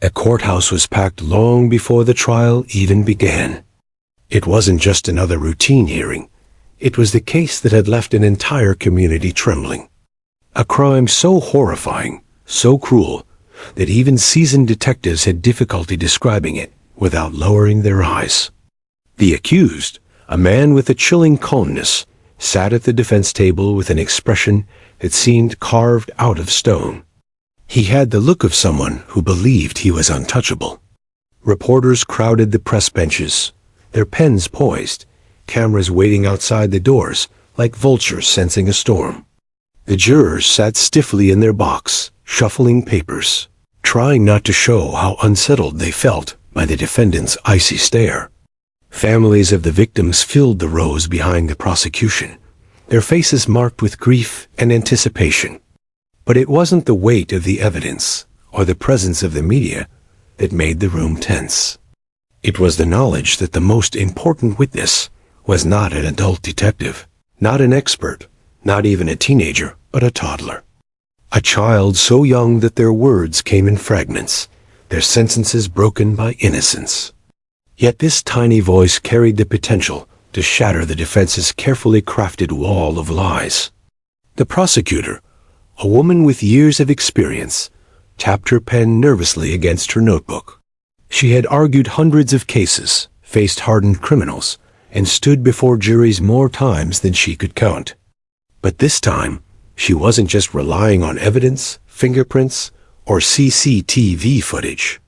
A courthouse was packed long before the trial even began. It wasn't just another routine hearing. It was the case that had left an entire community trembling. A crime so horrifying, so cruel, that even seasoned detectives had difficulty describing it without lowering their eyes. The accused, a man with a chilling calmness, sat at the defense table with an expression that seemed carved out of stone. He had the look of someone who believed he was untouchable. Reporters crowded the press benches, their pens poised, cameras waiting outside the doors like vultures sensing a storm. The jurors sat stiffly in their box, shuffling papers, trying not to show how unsettled they felt by the defendant's icy stare. Families of the victims filled the rows behind the prosecution, their faces marked with grief and anticipation. But it wasn't the weight of the evidence or the presence of the media that made the room tense. It was the knowledge that the most important witness was not an adult detective, not an expert, not even a teenager, but a toddler. A child so young that their words came in fragments, their sentences broken by innocence. Yet this tiny voice carried the potential to shatter the defense's carefully crafted wall of lies. The prosecutor, a woman with years of experience, tapped her pen nervously against her notebook. She had argued hundreds of cases, faced hardened criminals, and stood before juries more times than she could count. But this time, she wasn't just relying on evidence, fingerprints, or CCTV footage.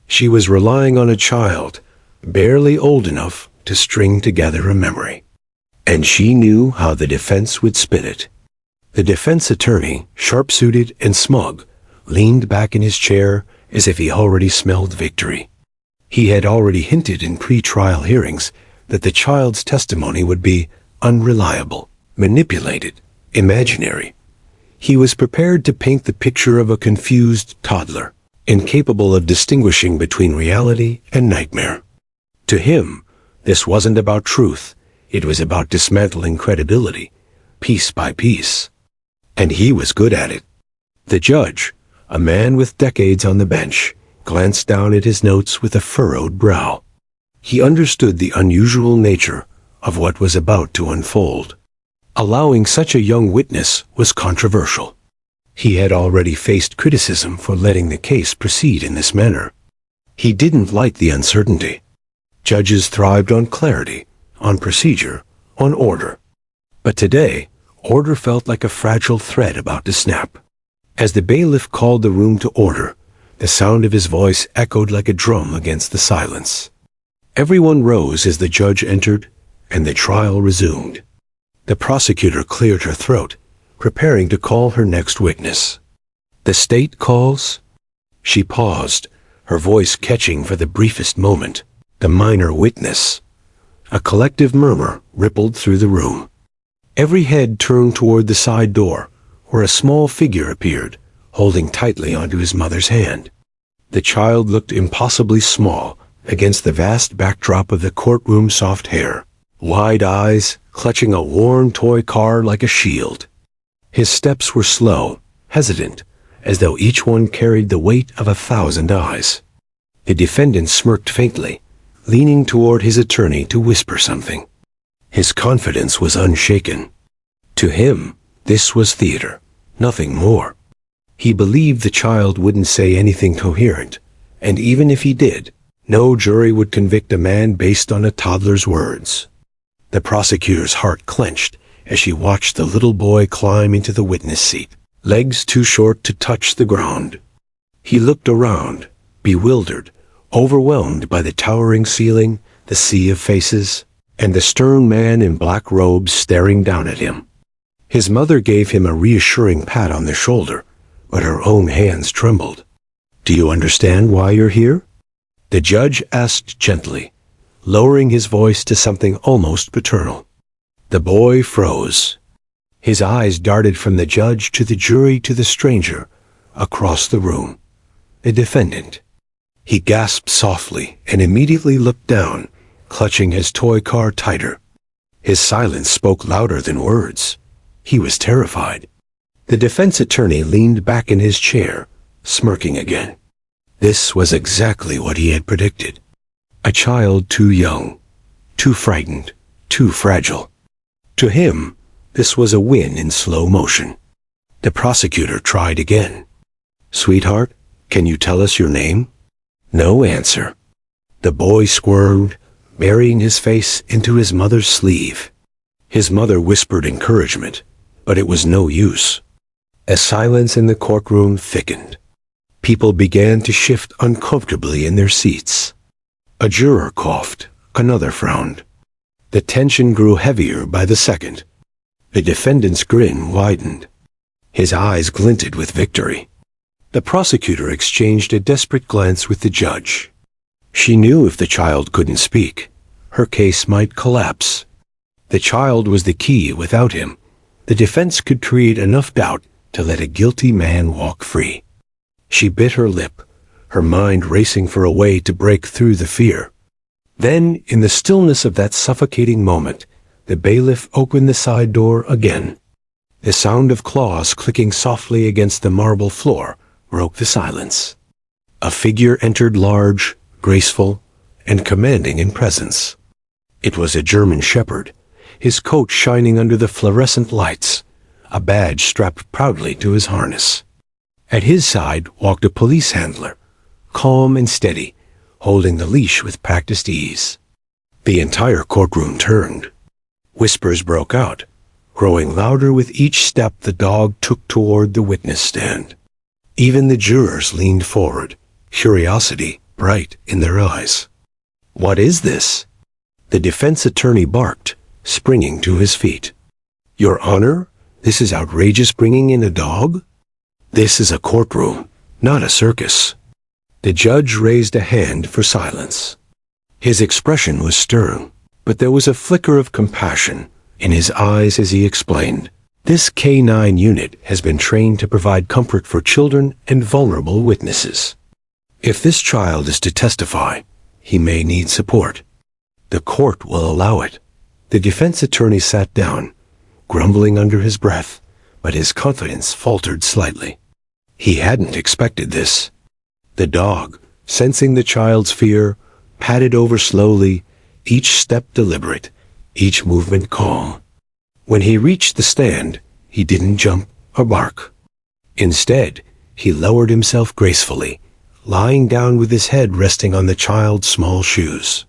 She was relying on a child, barely old enough to string together a memory. And she knew how the defense would spin it. The defense attorney, sharp-suited and smug, leaned back in his chair as if he already smelled victory. He had already hinted in pre-trial hearings that the child's testimony would be unreliable, manipulated, imaginary. He was prepared to paint the picture of a confused toddler, incapable of distinguishing between reality and nightmare. To him, this wasn't about truth. It was about dismantling credibility, piece by piece. And he was good at it. The judge, a man with decades on the bench, glanced down at his notes with a furrowed brow. He understood the unusual nature of what was about to unfold. Allowing such a young witness was controversial. He had already faced criticism for letting the case proceed in this manner. He didn't like the uncertainty. Judges thrived on clarity, on procedure, on order. But today, order felt like a fragile thread about to snap. As the bailiff called the room to order, the sound of his voice echoed like a drum against the silence. Everyone rose as the judge entered, and the trial resumed. The prosecutor cleared her throat, preparing to call her next witness. "The state calls?" She paused, her voice catching for the briefest moment. "The minor witness." A collective murmur rippled through the room. Every head turned toward the side door, where a small figure appeared, holding tightly onto his mother's hand. The child looked impossibly small against the vast backdrop of the courtroom's soft hair, wide eyes clutching a worn toy car like a shield. His steps were slow, hesitant, as though each one carried the weight of 1,000 eyes. The defendant smirked faintly, leaning toward his attorney to whisper something. His confidence was unshaken. To him, this was theater, nothing more. He believed the child wouldn't say anything coherent, and even if he did, no jury would convict a man based on a toddler's words. The prosecutor's heart clenched as she watched the little boy climb into the witness seat, legs too short to touch the ground. He looked around, bewildered, overwhelmed by the towering ceiling, the sea of faces, and the stern man in black robes staring down at him. His mother gave him a reassuring pat on the shoulder, but her own hands trembled. "Do you understand why you're here?" The judge asked gently, lowering his voice to something almost paternal. The boy froze. His eyes darted from the judge to the jury to the stranger, across the room. The defendant. He gasped softly and immediately looked down, clutching his toy car tighter. His silence spoke louder than words. He was terrified. The defense attorney leaned back in his chair, smirking again. This was exactly what he had predicted. A child too young, too frightened, too fragile. To him, this was a win in slow motion. The prosecutor tried again. "Sweetheart, can you tell us your name?" No answer. The boy squirmed, burying his face into his mother's sleeve. His mother whispered encouragement, but it was no use. As silence in the courtroom thickened, people began to shift uncomfortably in their seats. A juror coughed, another frowned. The tension grew heavier by the second. The defendant's grin widened. His eyes glinted with victory. The prosecutor exchanged a desperate glance with the judge. She knew if the child couldn't speak, her case might collapse. The child was the key. Without him, the defense could create enough doubt to let a guilty man walk free. She bit her lip, her mind racing for a way to break through the fear. Then, in the stillness of that suffocating moment, the bailiff opened the side door again. The sound of claws clicking softly against the marble floor broke the silence. A figure entered, large, graceful, and commanding in presence. It was a German shepherd, his coat shining under the fluorescent lights, a badge strapped proudly to his harness. At his side walked a police handler, calm and steady, holding the leash with practiced ease. The entire courtroom turned. Whispers broke out, growing louder with each step the dog took toward the witness stand. Even the jurors leaned forward, curiosity bright in their eyes. "What is this?" The defense attorney barked, springing to his feet. "Your Honor, this is outrageous, bringing in a dog? This is a courtroom, not a circus." The judge raised a hand for silence. His expression was stern, but there was a flicker of compassion in his eyes as he explained, "This K-9 unit has been trained to provide comfort for children and vulnerable witnesses. If this child is to testify, he may need support. The court will allow it." The defense attorney sat down, grumbling under his breath, but his confidence faltered slightly. He hadn't expected this. The dog, sensing the child's fear, padded over slowly, each step deliberate, each movement calm. When he reached the stand, he didn't jump or bark. Instead, he lowered himself gracefully, lying down with his head resting on the child's small shoes.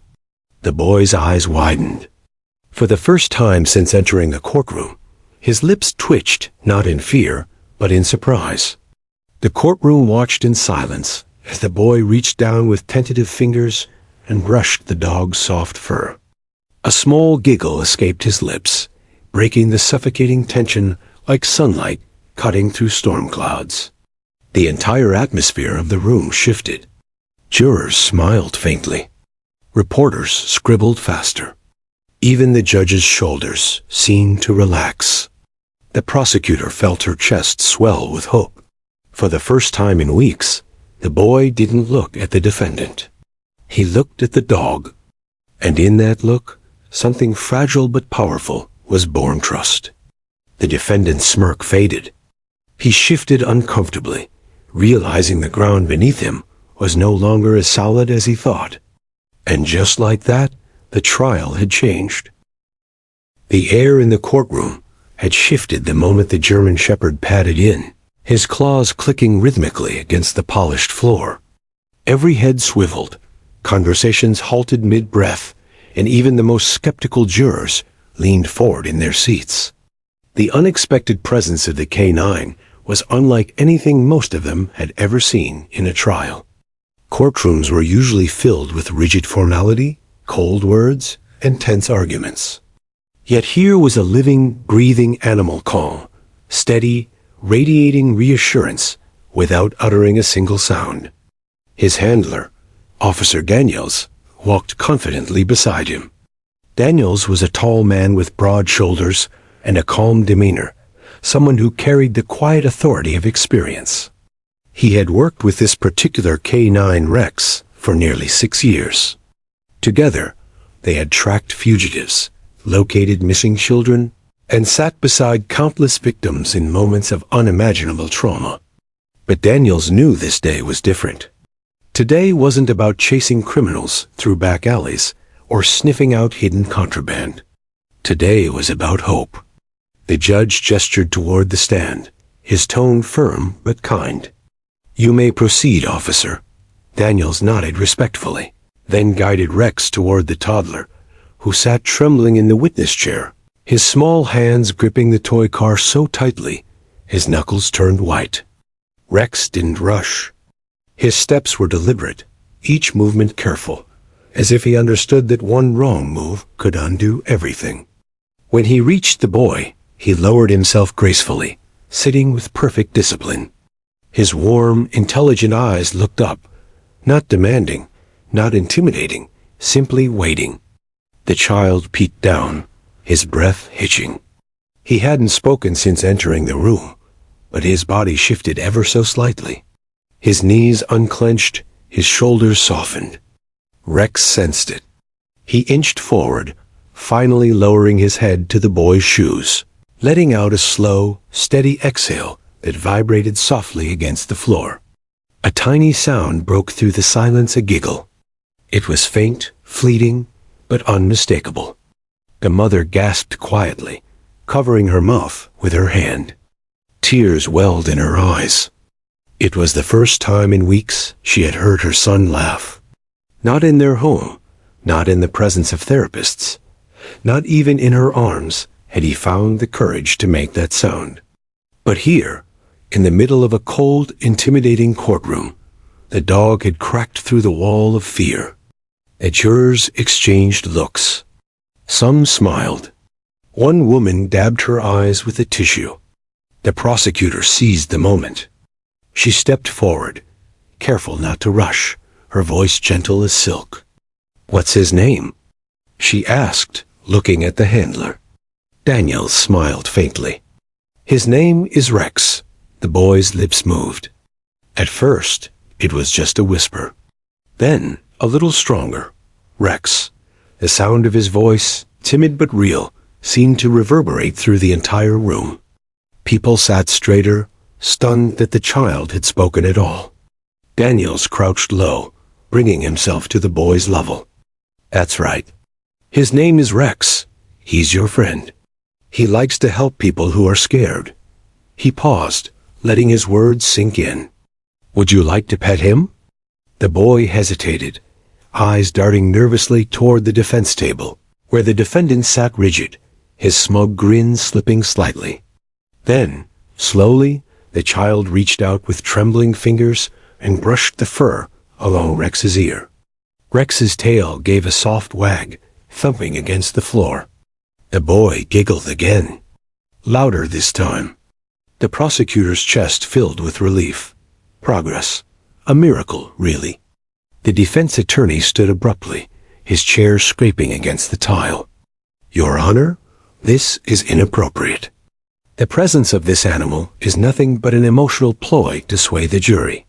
The boy's eyes widened. For the first time since entering the courtroom, his lips twitched, not in fear, but in surprise. The courtroom watched in silence as the boy reached down with tentative fingers and brushed the dog's soft fur. A small giggle escaped his lips, breaking the suffocating tension like sunlight cutting through storm clouds. The entire atmosphere of the room shifted. Jurors smiled faintly. Reporters scribbled faster. Even the judge's shoulders seemed to relax. The prosecutor felt her chest swell with hope. For the first time in weeks, the boy didn't look at the defendant. He looked at the dog. And in that look, something fragile but powerful was born: trust. The defendant's smirk faded. He shifted uncomfortably, realizing the ground beneath him was no longer as solid as he thought. And just like that, the trial had changed. The air in the courtroom had shifted the moment the German shepherd padded in, his claws clicking rhythmically against the polished floor. Every head swiveled, conversations halted mid-breath, and even the most skeptical jurors leaned forward in their seats. The unexpected presence of the K-9 was unlike anything most of them had ever seen in a trial. Courtrooms were usually filled with rigid formality, cold words, and tense arguments. Yet here was a living, breathing animal calm, steady, radiating reassurance without uttering a single sound. His handler, Officer Daniels, walked confidently beside him. Daniels was a tall man with broad shoulders and a calm demeanor, someone who carried the quiet authority of experience. He had worked with this particular K-9 Rex for nearly 6 years. Together, they had tracked fugitives, located missing children, and sat beside countless victims in moments of unimaginable trauma. But Daniels knew this day was different. Today wasn't about chasing criminals through back alleys or sniffing out hidden contraband. Today was about hope. The judge gestured toward the stand, his tone firm but kind. "You may proceed, officer." Daniels nodded respectfully, then guided Rex toward the toddler, who sat trembling in the witness chair, his small hands gripping the toy car so tightly, his knuckles turned white. Rex didn't rush. His steps were deliberate, each movement careful, as if he understood that one wrong move could undo everything. When he reached the boy, he lowered himself gracefully, sitting with perfect discipline. His warm, intelligent eyes looked up, not demanding, not intimidating, simply waiting. The child peeked down, his breath hitching. He hadn't spoken since entering the room, but his body shifted ever so slightly. His knees unclenched, his shoulders softened. Rex sensed it. He inched forward, finally lowering his head to the boy's shoes, letting out a slow, steady exhale that vibrated softly against the floor. A tiny sound broke through the silence, a giggle. It was faint, fleeting, but unmistakable. The mother gasped quietly, covering her mouth with her hand. Tears welled in her eyes. It was the first time in weeks she had heard her son laugh. Not in their home, not in the presence of therapists, not even in her arms had he found the courage to make that sound. But here, in the middle of a cold, intimidating courtroom, the dog had cracked through the wall of fear. The jurors exchanged looks. Some smiled. One woman dabbed her eyes with a tissue. The prosecutor seized the moment. She stepped forward, careful not to rush, her voice gentle as silk. "What's his name?" she asked, looking at the handler. Daniels smiled faintly. "His name is Rex." The boy's lips moved. At first, it was just a whisper. Then, a little stronger. Rex. The sound of his voice, timid but real, seemed to reverberate through the entire room. People sat straighter, stunned that the child had spoken at all. Daniels crouched low, bringing himself to the boy's level. "That's right. His name is Rex. He's your friend. He likes to help people who are scared." He paused, letting his words sink in. "Would you like to pet him?" The boy hesitated, eyes darting nervously toward the defense table, where the defendant sat rigid, his smug grin slipping slightly. Then, slowly, the child reached out with trembling fingers and brushed the fur along Rex's ear. Rex's tail gave a soft wag, thumping against the floor. The boy giggled again, louder this time. The prosecutor's chest filled with relief. Progress. A miracle, really. The defense attorney stood abruptly, his chair scraping against the tile. "Your Honor, this is inappropriate. The presence of this animal is nothing but an emotional ploy to sway the jury.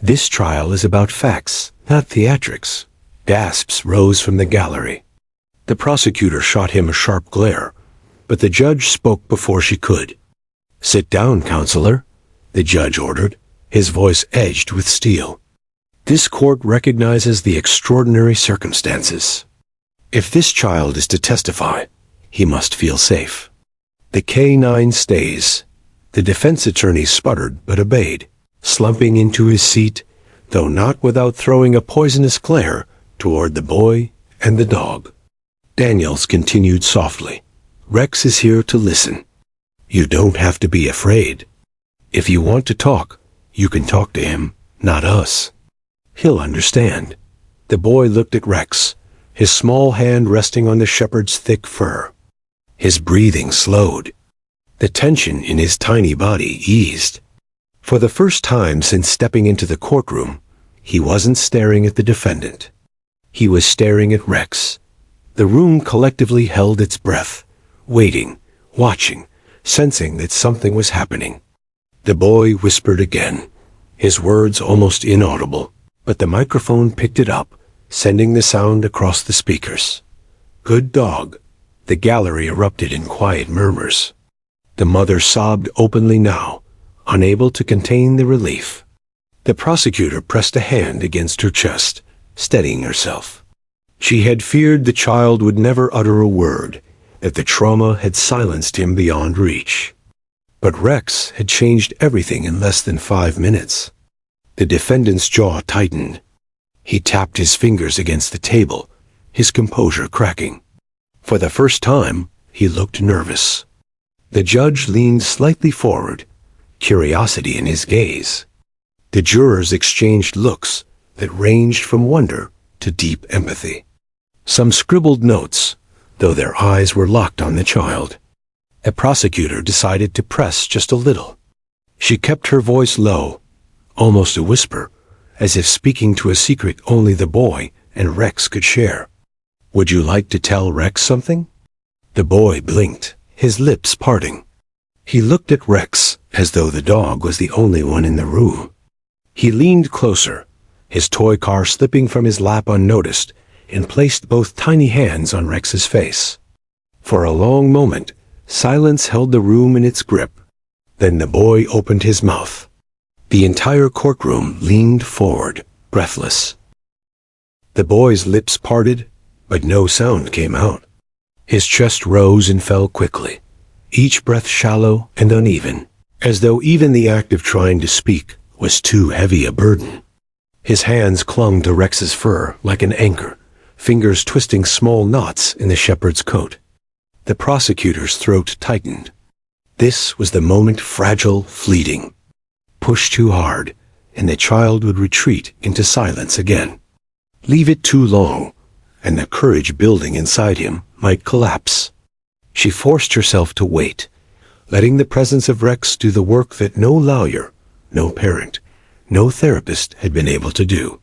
This trial is about facts, not theatrics." Gasps rose from the gallery. The prosecutor shot him a sharp glare, but the judge spoke before she could. "Sit down, counselor," the judge ordered, his voice edged with steel. "This court recognizes the extraordinary circumstances. If this child is to testify, he must feel safe." The K-9 stays. The defense attorney sputtered but obeyed, slumping into his seat, though not without throwing a poisonous glare toward the boy and the dog. Daniels continued softly. "Rex is here to listen. You don't have to be afraid. If you want to talk, you can talk to him, not us. He'll understand." The boy looked at Rex, his small hand resting on the shepherd's thick fur. His breathing slowed. The tension in his tiny body eased. For the first time since stepping into the courtroom, he wasn't staring at the defendant. He was staring at Rex. The room collectively held its breath, waiting, watching, sensing that something was happening. The boy whispered again, his words almost inaudible, but the microphone picked it up, sending the sound across the speakers. "Good dog." The gallery erupted in quiet murmurs. The mother sobbed openly now, unable to contain the relief. The prosecutor pressed a hand against her chest, steadying herself. She had feared the child would never utter a word, that the trauma had silenced him beyond reach. But Rex had changed everything in less than 5 minutes. The defendant's jaw tightened. He tapped his fingers against the table, his composure cracking. For the first time, he looked nervous. The judge leaned slightly forward, curiosity in his gaze. The jurors exchanged looks that ranged from wonder to deep empathy. Some scribbled notes, though their eyes were locked on the child. A prosecutor decided to press just a little. She kept her voice low, almost a whisper, as if speaking to a secret only the boy and Rex could share. "Would you like to tell Rex something?" The boy blinked, his lips parting. He looked at Rex as though the dog was the only one in the room. He leaned closer, his toy car slipping from his lap unnoticed, and placed both tiny hands on Rex's face. For a long moment, silence held the room in its grip. Then the boy opened his mouth. The entire courtroom leaned forward, breathless. The boy's lips parted, but no sound came out. His chest rose and fell quickly, each breath shallow and uneven, as though even the act of trying to speak was too heavy a burden. His hands clung to Rex's fur like an anchor, fingers twisting small knots in the shepherd's coat. The prosecutor's throat tightened. This was the moment, fragile, fleeting. Push too hard, and the child would retreat into silence again. Leave it too long, and the courage building inside him might collapse. She forced herself to wait, letting the presence of Rex do the work that no lawyer, no parent, no therapist had been able to do.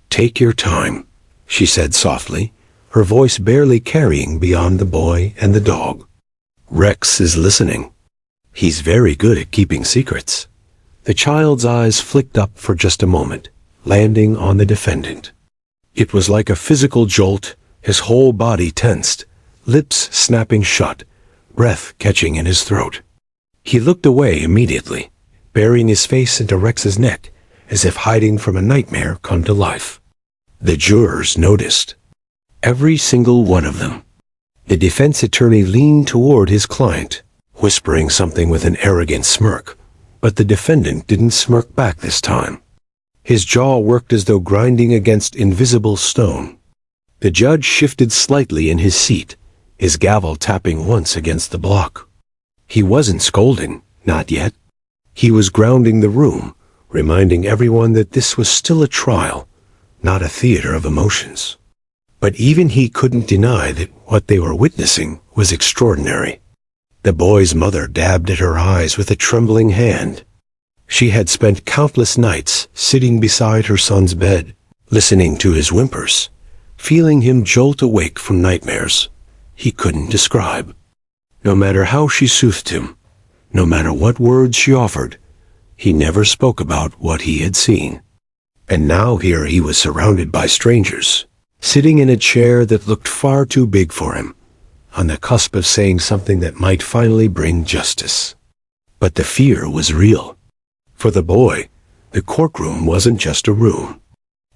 "Take your time," she said softly, her voice barely carrying beyond the boy and the dog. "Rex is listening. He's very good at keeping secrets." The child's eyes flicked up for just a moment, landing on the defendant. It was like a physical jolt, his whole body tensed, lips snapping shut, breath catching in his throat. He looked away immediately, burying his face into Rex's neck, as if hiding from a nightmare come to life. The jurors noticed. Every single one of them. The defense attorney leaned toward his client, whispering something with an arrogant smirk, but the defendant didn't smirk back this time. His jaw worked as though grinding against invisible stone. The judge shifted slightly in his seat, his gavel tapping once against the block. He wasn't scolding, not yet. He was grounding the room, reminding everyone that this was still a trial, not a theater of emotions. But even he couldn't deny that what they were witnessing was extraordinary. The boy's mother dabbed at her eyes with a trembling hand. She had spent countless nights sitting beside her son's bed, listening to his whimpers, feeling him jolt awake from nightmares he couldn't describe. No matter how she soothed him, no matter what words she offered, he never spoke about what he had seen. And now here he was surrounded by strangers, sitting in a chair that looked far too big for him, on the cusp of saying something that might finally bring justice. But the fear was real. For the boy, the courtroom wasn't just a room.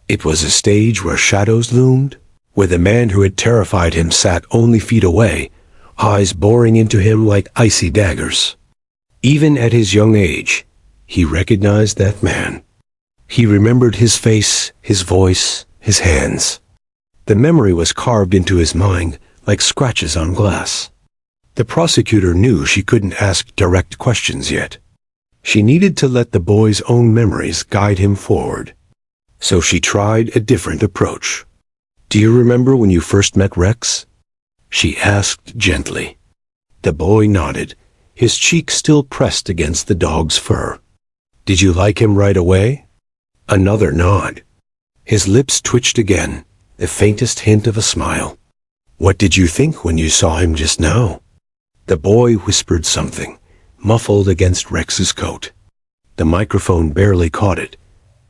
It was a stage where shadows loomed, where the man who had terrified him sat only feet away, eyes boring into him like icy daggers. Even at his young age, he recognized that man. He remembered his face, his voice, his hands. The memory was carved into his mind like scratches on glass. The prosecutor knew she couldn't ask direct questions yet. She needed to let the boy's own memories guide him forward. So she tried a different approach. "Do you remember when you first met Rex?" she asked gently. The boy nodded, his cheek still pressed against the dog's fur. "Did you like him right away?" Another nod. His lips twitched again, the faintest hint of a smile. "What did you think when you saw him just now?" The boy whispered something, muffled against Rex's coat. The microphone barely caught it,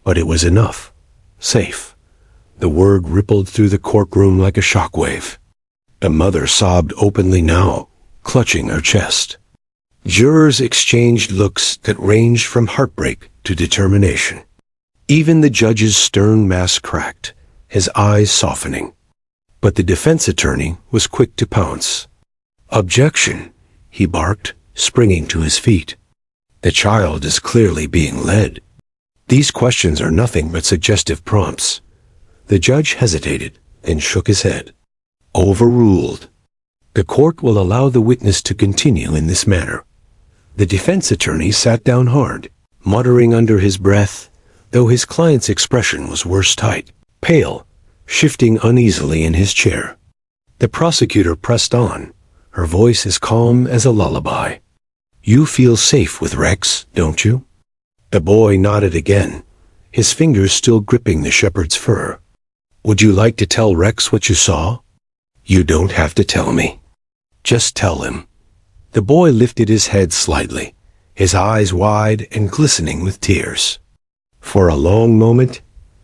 but it was enough. Safe. The word rippled through the courtroom like a shockwave. The mother sobbed openly now, clutching her chest. Jurors exchanged looks that ranged from heartbreak to determination. Even the judge's stern mask cracked, his eyes softening. But the defense attorney was quick to pounce. "Objection," he barked, springing to his feet. "The child is clearly being led. These questions are nothing but suggestive prompts." The judge hesitated, then shook his head. "Overruled. The court will allow the witness to continue in this manner." The defense attorney sat down hard, muttering under his breath, though his client's expression was worse tight, pale, shifting uneasily in his chair. The prosecutor pressed on, her voice as calm as a lullaby. "You feel safe with Rex, don't you?" The boy nodded again, his fingers still gripping the shepherd's fur. "Would you like to tell Rex what you saw?" "You don't have to tell me. Just tell him." The boy lifted his head slightly, his eyes wide and glistening with tears. For a long moment,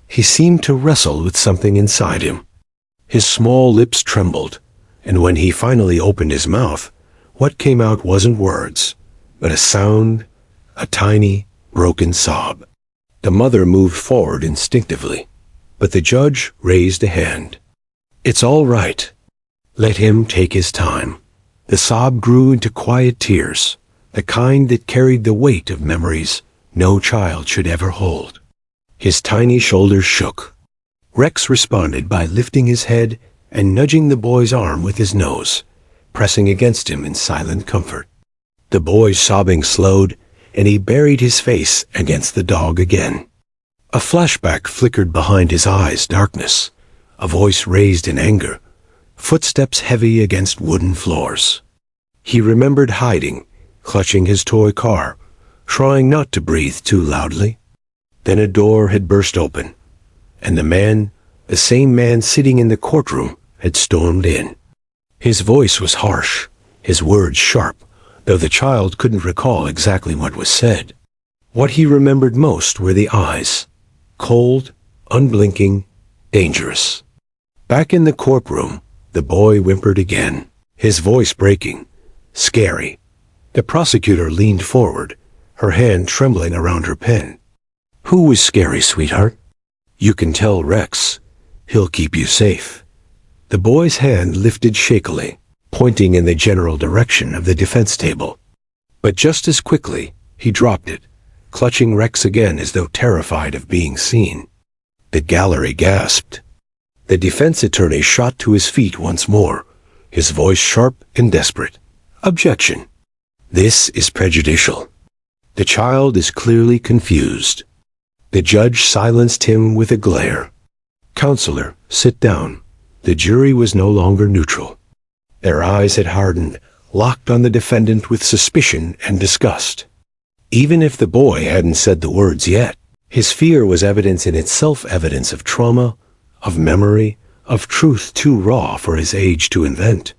he seemed to wrestle with something inside him. His small lips trembled, and when he finally opened his mouth, what came out wasn't words, but a sound, a tiny, broken sob. The mother moved forward instinctively, but the judge raised a hand. "It's all right. Let him take his time." The sob grew into quiet tears, the kind that carried the weight of memories no child should ever hold. His tiny shoulders shook. Rex responded by lifting his head and nudging the boy's arm with his nose, pressing against him in silent comfort. The boy's sobbing slowed, and he buried his face against the dog again. A flashback flickered behind his eyes' darkness, a voice raised in anger, footsteps heavy against wooden floors. He remembered hiding, clutching his toy car, trying not to breathe too loudly. Then a door had burst open, and the same man sitting in the courtroom, had stormed in. His voice was harsh, his words sharp, though the child couldn't recall exactly what was said. What he remembered most were the eyes, cold, unblinking, dangerous. Back in the courtroom, the boy whimpered again, his voice breaking, scary. The prosecutor leaned forward, her hand trembling around her pen. "Who was scary, sweetheart?" "You can tell Rex. He'll keep you safe." The boy's hand lifted shakily, pointing in the general direction of the defense table. But just as quickly, he dropped it, clutching Rex again as though terrified of being seen. The gallery gasped. The defense attorney shot to his feet once more, his voice sharp and desperate. "Objection. This is prejudicial. The child is clearly confused." The judge silenced him with a glare. "Counselor, sit down." The jury was no longer neutral. Their eyes had hardened, locked on the defendant with suspicion and disgust. Even if the boy hadn't said the words yet, his fear was evidence in itself, evidence of trauma, of memory, of truth too raw for his age to invent.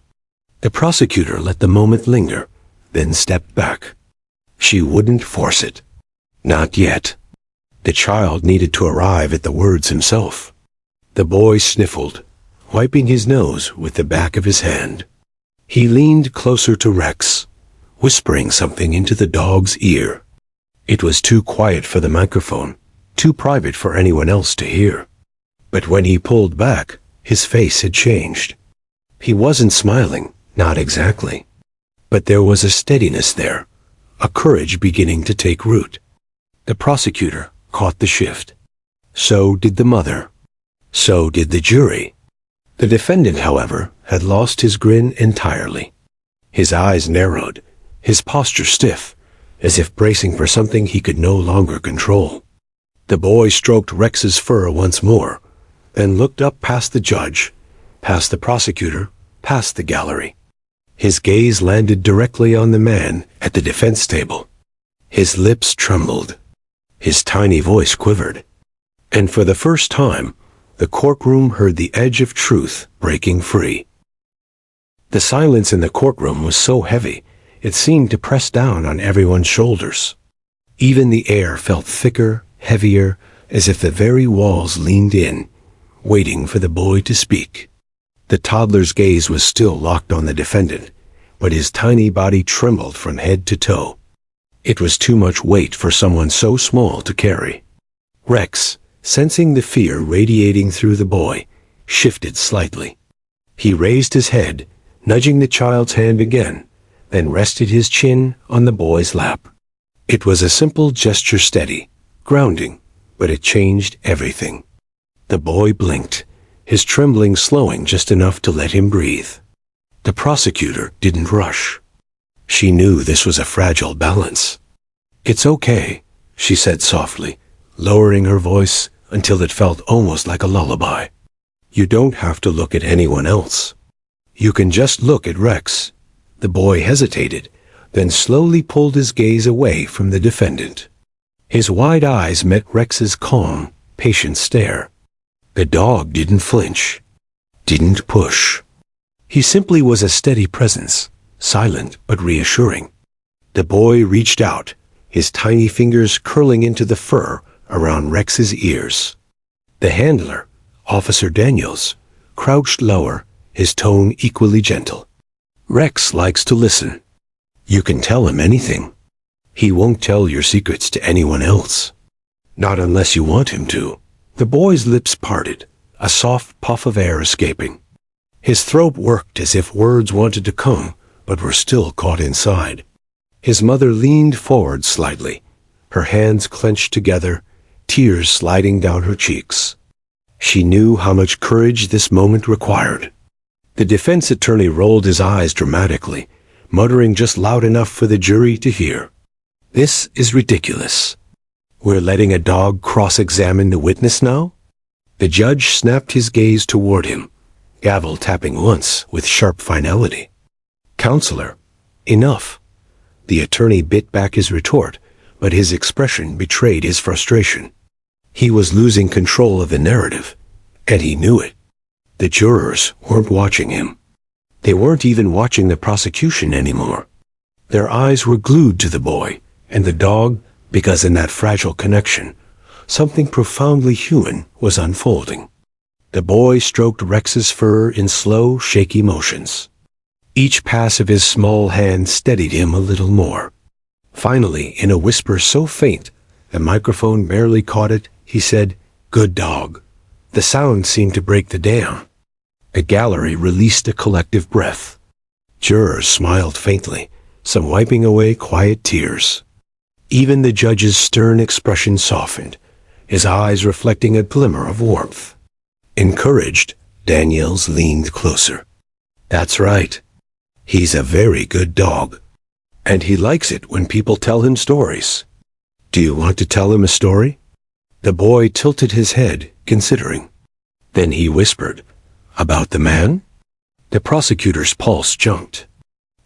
The prosecutor let the moment linger, then stepped back. She wouldn't force it. Not yet. The child needed to arrive at the words himself. The boy sniffled, wiping his nose with the back of his hand. He leaned closer to Rex, whispering something into the dog's ear. It was too quiet for the microphone, too private for anyone else to hear. But when he pulled back, his face had changed. He wasn't smiling, not exactly. But there was a steadiness there, a courage beginning to take root. The prosecutor caught the shift. So did the mother. So did the jury. The defendant, however, had lost his grin entirely. His eyes narrowed, his posture stiff, as if bracing for something he could no longer control. The boy stroked Rex's fur once more, then looked up past the judge, past the prosecutor, past the gallery. His gaze landed directly on the man at the defense table. His lips trembled. His tiny voice quivered. And for the first time, the courtroom heard the edge of truth breaking free. The silence in the courtroom was so heavy, it seemed to press down on everyone's shoulders. Even the air felt thicker, heavier, as if the very walls leaned in, waiting for the boy to speak. The toddler's gaze was still locked on the defendant, but his tiny body trembled from head to toe. It was too much weight for someone so small to carry. Rex, sensing the fear radiating through the boy, shifted slightly. He raised his head, nudging the child's hand again, then rested his chin on the boy's lap. It was a simple gesture, steady, grounding, but it changed everything. The boy blinked, his trembling slowing just enough to let him breathe. The prosecutor didn't rush. She knew this was a fragile balance. "It's okay," she said softly, lowering her voice until it felt almost like a lullaby. "You don't have to look at anyone else. You can just look at Rex." The boy hesitated, then slowly pulled his gaze away from the defendant. His wide eyes met Rex's calm, patient stare. The dog didn't flinch, didn't push. He simply was a steady presence, silent but reassuring. The boy reached out, his tiny fingers curling into the fur around Rex's ears. The handler, Officer Daniels, crouched lower, his tone equally gentle. "Rex likes to listen. You can tell him anything. He won't tell your secrets to anyone else. Not unless you want him to." The boy's lips parted, a soft puff of air escaping. His throat worked as if words wanted to come, but were still caught inside. His mother leaned forward slightly, her hands clenched together, tears sliding down her cheeks. She knew how much courage this moment required. The defense attorney rolled his eyes dramatically, muttering just loud enough for the jury to hear. "This is ridiculous. We're letting a dog cross-examine the witness now?" The judge snapped his gaze toward him, gavel tapping once with sharp finality. "Counselor, enough." The attorney bit back his retort, but his expression betrayed his frustration. He was losing control of the narrative, and he knew it. The jurors weren't watching him. They weren't even watching the prosecution anymore. Their eyes were glued to the boy and the dog, because in that fragile connection, something profoundly human was unfolding. The boy stroked Rex's fur in slow, shaky motions. Each pass of his small hand steadied him a little more. Finally, in a whisper so faint the microphone barely caught it, he said, "Good dog." The sound seemed to break the dam. The gallery released a collective breath. Jurors smiled faintly, some wiping away quiet tears. Even the judge's stern expression softened, his eyes reflecting a glimmer of warmth. Encouraged, Daniels leaned closer. "That's right. He's a very good dog. And he likes it when people tell him stories. Do you want to tell him a story?" The boy tilted his head, considering. Then he whispered, "About the man?" The prosecutor's pulse jumped.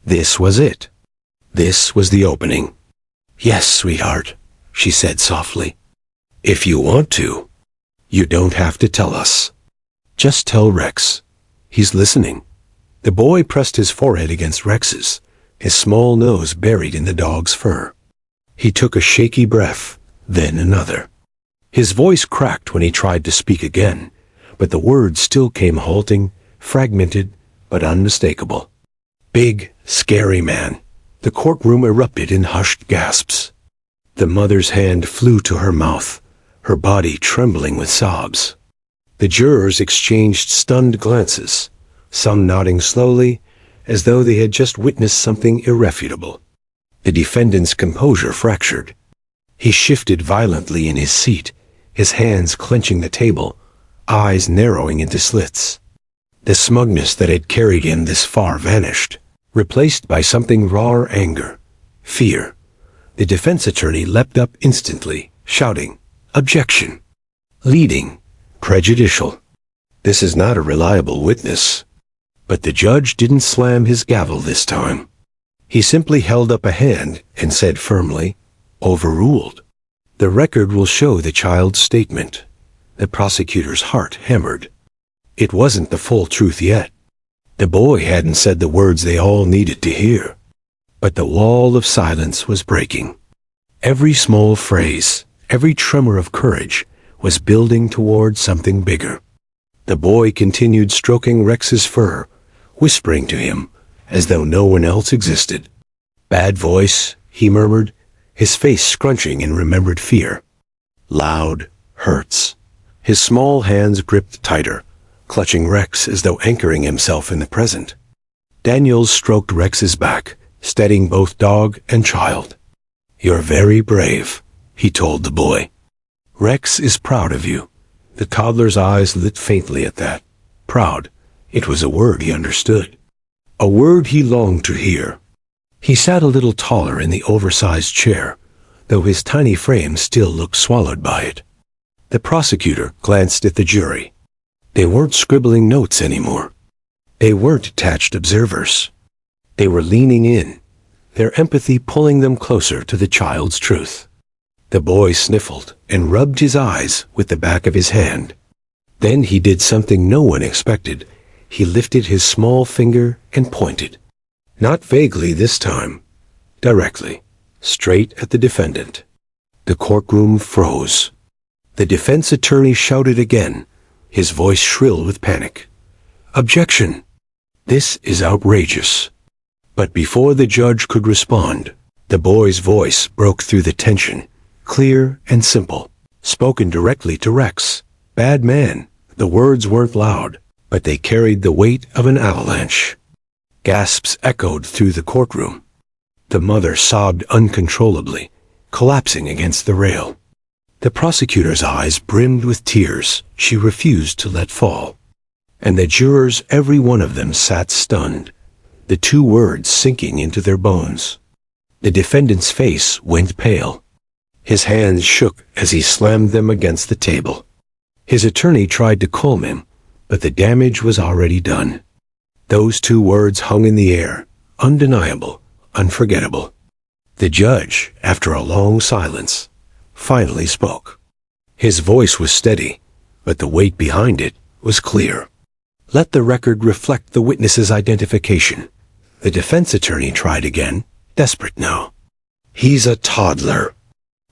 This was it. This was the opening. "Yes, sweetheart," she said softly. "If you want to. You don't have to tell us. Just tell Rex. He's listening." The boy pressed his forehead against Rex's, his small nose buried in the dog's fur. He took a shaky breath, then another. His voice cracked when he tried to speak again, but the words still came halting, fragmented, but unmistakable. "Big, scary man." The courtroom erupted in hushed gasps. The mother's hand flew to her mouth, her body trembling with sobs. The jurors exchanged stunned glances, some nodding slowly, as though they had just witnessed something irrefutable. The defendant's composure fractured. He shifted violently in his seat, his hands clenching the table, eyes narrowing into slits. The smugness that had carried him this far vanished, replaced by something rawer anger, fear. The defense attorney leapt up instantly, shouting, "Objection! Leading, prejudicial. This is not a reliable witness." But the judge didn't slam his gavel this time. He simply held up a hand and said firmly, "Overruled." "The record will show the child's statement." The prosecutor's heart hammered. It wasn't the full truth yet. The boy hadn't said the words they all needed to hear. But the wall of silence was breaking. Every small phrase, every tremor of courage, was building toward something bigger. The boy continued stroking Rex's fur, whispering to him, as though no one else existed. "Bad voice," he murmured, his face scrunching in remembered fear. "Loud, hurts. His small hands gripped tighter, clutching Rex as though anchoring himself in the present. Daniels stroked Rex's back, steadying both dog and child. "You're very brave," he told the boy. "Rex is proud of you." The toddler's eyes lit faintly at that. Proud. It was a word he understood. A word he longed to hear. He sat a little taller in the oversized chair, though his tiny frame still looked swallowed by it. The prosecutor glanced at the jury. They weren't scribbling notes anymore. They weren't attached observers. They were leaning in, their empathy pulling them closer to the child's truth. The boy sniffled and rubbed his eyes with the back of his hand. Then he did something no one expected. He lifted his small finger and pointed. Not vaguely this time. Directly. Straight at the defendant. The courtroom froze. The defense attorney shouted again, his voice shrill with panic. "Objection! This is outrageous." But before the judge could respond, the boy's voice broke through the tension, clear and simple, spoken directly to Rex. "Bad man." The words weren't loud, but they carried the weight of an avalanche. Gasps echoed through the courtroom. The mother sobbed uncontrollably, collapsing against the rail. The prosecutor's eyes brimmed with tears she refused to let fall. And the jurors, every one of them, sat stunned, the two words sinking into their bones. The defendant's face went pale. His hands shook as he slammed them against the table. His attorney tried to calm him, but the damage was already done. Those two words hung in the air, undeniable, unforgettable. The judge, after a long silence, finally spoke. His voice was steady, but the weight behind it was clear. "Let the record reflect the witness's identification." The defense attorney tried again, desperate now. "He's a toddler.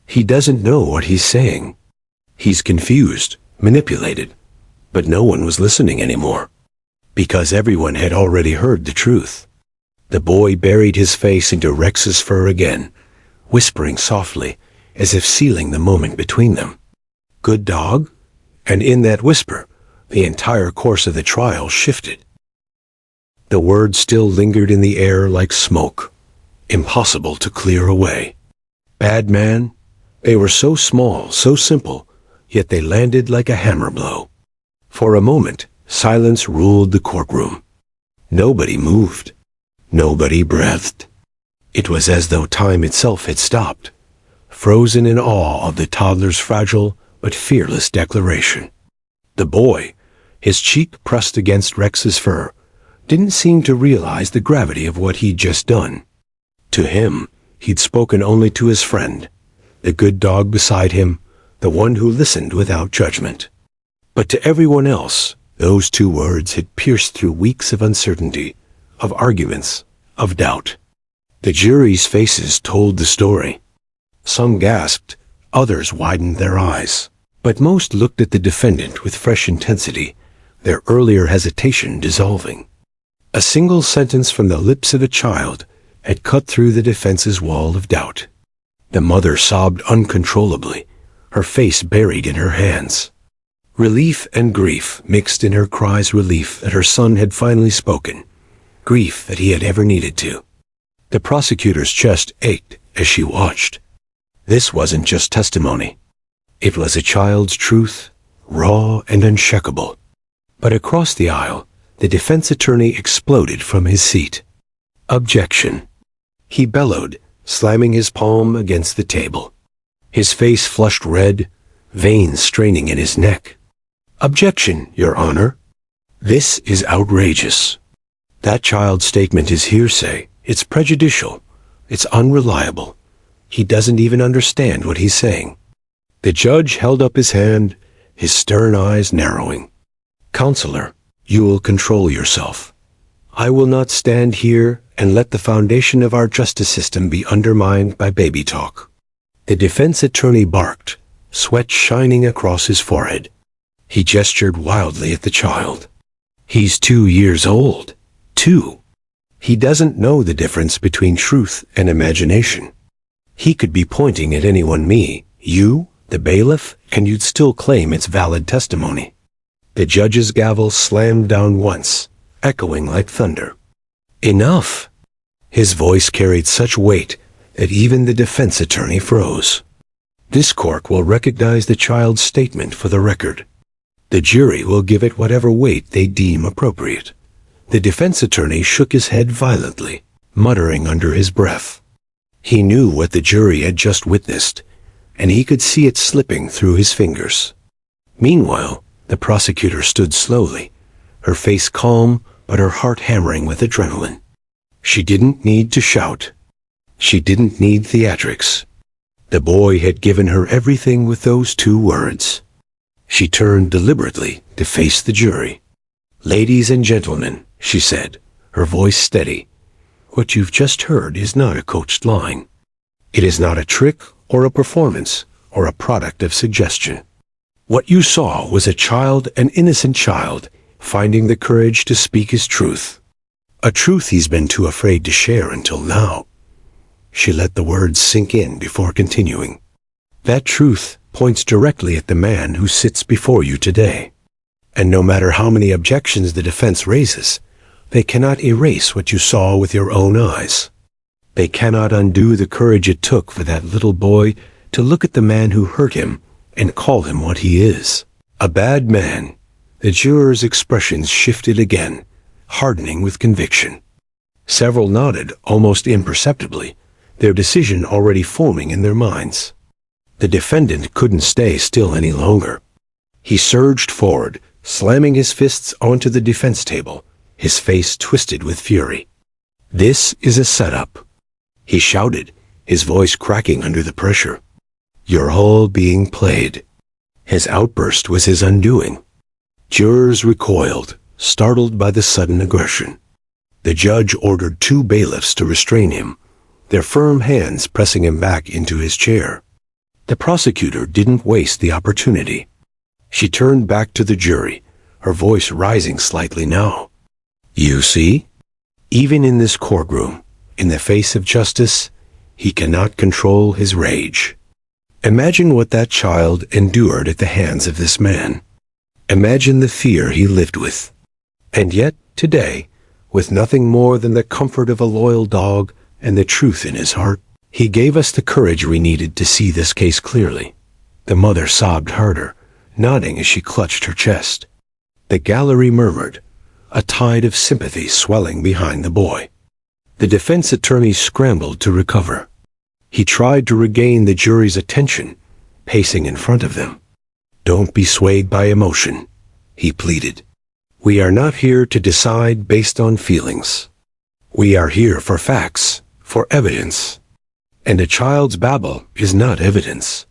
He doesn't know what he's saying. He's confused, manipulated." But no one was listening anymore, because everyone had already heard the truth. The boy buried his face into Rex's fur again, whispering softly, as if sealing the moment between them. "Good dog?" And in that whisper, the entire course of the trial shifted. The words still lingered in the air like smoke, impossible to clear away. "Bad man?" They were so small, so simple, yet they landed like a hammer blow. For a moment, silence ruled the courtroom. Nobody moved. Nobody breathed. It was as though time itself had stopped, frozen in awe of the toddler's fragile but fearless declaration. The boy, his cheek pressed against Rex's fur, didn't seem to realize the gravity of what he'd just done. To him, he'd spoken only to his friend, the good dog beside him, the one who listened without judgment. But to everyone else, those two words had pierced through weeks of uncertainty, of arguments, of doubt. The jury's faces told the story. Some gasped, others widened their eyes, but most looked at the defendant with fresh intensity, their earlier hesitation dissolving. A single sentence from the lips of a child had cut through the defense's wall of doubt. The mother sobbed uncontrollably, her face buried in her hands. Relief and grief mixed in her cries, relief that her son had finally spoken, grief that he had ever needed to. The prosecutor's chest ached as she watched. This wasn't just testimony. It was a child's truth, raw and unshakable. But across the aisle, the defense attorney exploded from his seat. "Objection!" He bellowed, slamming his palm against the table. His face flushed red, veins straining in his neck. "Objection, Your Honor. This is outrageous. That child's statement is hearsay. It's prejudicial. It's unreliable. He doesn't even understand what he's saying." The judge held up his hand, his stern eyes narrowing. "Counselor, you will control yourself. I will not stand here and let the foundation of our justice system be undermined by baby talk." The defense attorney barked, sweat shining across his forehead. He gestured wildly at the child. "He's 2 years old. 2. He doesn't know the difference between truth and imagination. He could be pointing at anyone, me, you, the bailiff, and you'd still claim it's valid testimony. The judge's gavel slammed down once, echoing like thunder. Enough! His voice carried such weight that even the defense attorney froze. This court will recognize the child's statement for the record. The jury will give it whatever weight they deem appropriate. The defense attorney shook his head violently, muttering under his breath. He knew what the jury had just witnessed, and he could see it slipping through his fingers. Meanwhile, the prosecutor stood slowly, her face calm but her heart hammering with adrenaline. She didn't need to shout. She didn't need theatrics. The boy had given her everything with those 2 words. She turned deliberately to face the jury. "Ladies and gentlemen," she said, her voice steady, "what you've just heard is not a coached line. It is not a trick or a performance or a product of suggestion. What you saw was a child, an innocent child, finding the courage to speak his truth. A truth he's been too afraid to share until now." She let the words sink in before continuing. "That truth points directly at the man who sits before you today. And no matter how many objections the defense raises, they cannot erase what you saw with your own eyes. They cannot undo the courage it took for that little boy to look at the man who hurt him and call him what he is, a bad man." The jurors' expressions shifted again, hardening with conviction. Several nodded almost imperceptibly, their decision already forming in their minds. The defendant couldn't stay still any longer. He surged forward, slamming his fists onto the defense table, his face twisted with fury. "This is a setup," he shouted, his voice cracking under the pressure. "You're all being played." His outburst was his undoing. Jurors recoiled, startled by the sudden aggression. The judge ordered 2 bailiffs to restrain him, their firm hands pressing him back into his chair. The prosecutor didn't waste the opportunity. She turned back to the jury, her voice rising slightly now. "You see? Even in this courtroom, in the face of justice, he cannot control his rage. Imagine what that child endured at the hands of this man. Imagine the fear he lived with. And yet, today, with nothing more than the comfort of a loyal dog and the truth in his heart, he gave us the courage we needed to see this case clearly." The mother sobbed harder, nodding as she clutched her chest. The gallery murmured, a tide of sympathy swelling behind the boy. The defense attorney scrambled to recover. He tried to regain the jury's attention, pacing in front of them. "Don't be swayed by emotion," he pleaded. "We are not here to decide based on feelings. We are here for facts, for evidence. And a child's babble is not evidence."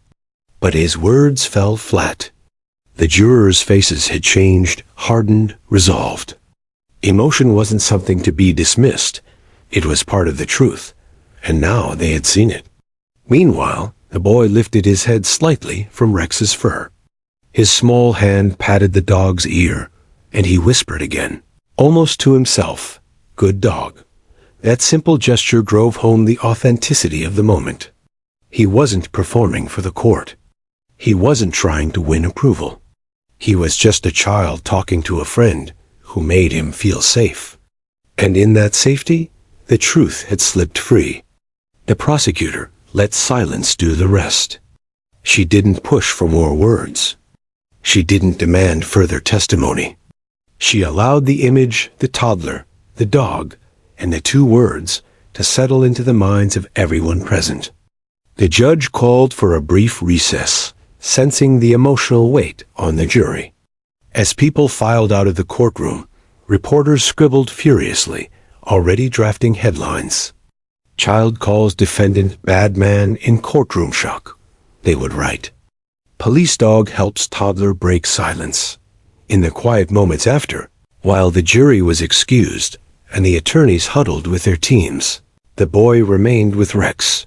But his words fell flat. The jurors' faces had changed, hardened, resolved. Emotion wasn't something to be dismissed. It was part of the truth, and now they had seen it. Meanwhile, the boy lifted his head slightly from Rex's fur. His small hand patted the dog's ear, and he whispered again, almost to himself, "Good dog." That simple gesture drove home the authenticity of the moment. He wasn't performing for the court. He wasn't trying to win approval. He was just a child talking to a friend who made him feel safe. And in that safety, the truth had slipped free. The prosecutor let silence do the rest. She didn't push for more words. She didn't demand further testimony. She allowed the image, the toddler, the dog, and the 2 words to settle into the minds of everyone present. The judge called for a brief recess, sensing the emotional weight on the jury. As people filed out of the courtroom, reporters scribbled furiously, already drafting headlines. "Child calls defendant bad man in courtroom shock," they would write. "Police dog helps toddler break silence." In the quiet moments after, while the jury was excused and the attorneys huddled with their teams, the boy remained with Rex.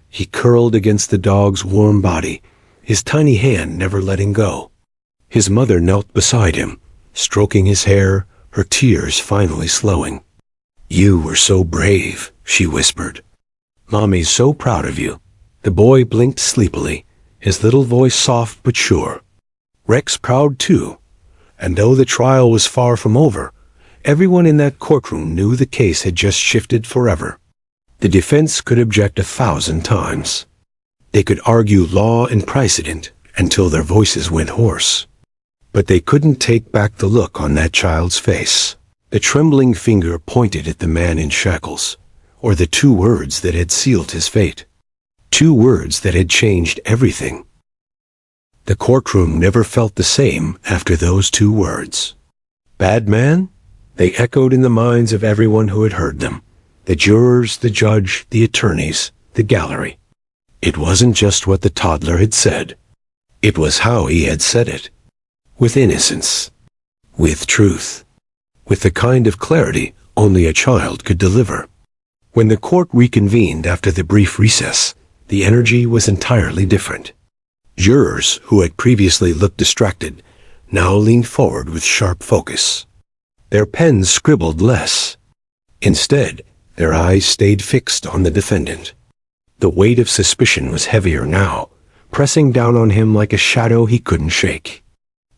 He curled against the dog's warm body, his tiny hand never letting go. His mother knelt beside him, stroking his hair, her tears finally slowing. "You were so brave," she whispered. "Mommy's so proud of you." The boy blinked sleepily, his little voice soft but sure. Rex proud too, and though the trial was far from over, everyone in that courtroom knew the case had just shifted forever. The defense could object 1,000 times. They could argue law and precedent until their voices went hoarse. But they couldn't take back the look on that child's face. The trembling finger pointed at the man in shackles, or the 2 words that had sealed his fate. 2 words that had changed everything. The courtroom never felt the same after those 2 words. Bad man? They echoed in the minds of everyone who had heard them. The jurors, the judge, the attorneys, the gallery. It wasn't just what the toddler had said. It was how he had said it. With innocence. With truth. With the kind of clarity only a child could deliver. When the court reconvened after the brief recess, the energy was entirely different. Jurors who had previously looked distracted now leaned forward with sharp focus. Their pens scribbled less. Instead, their eyes stayed fixed on the defendant. The weight of suspicion was heavier now, pressing down on him like a shadow he couldn't shake.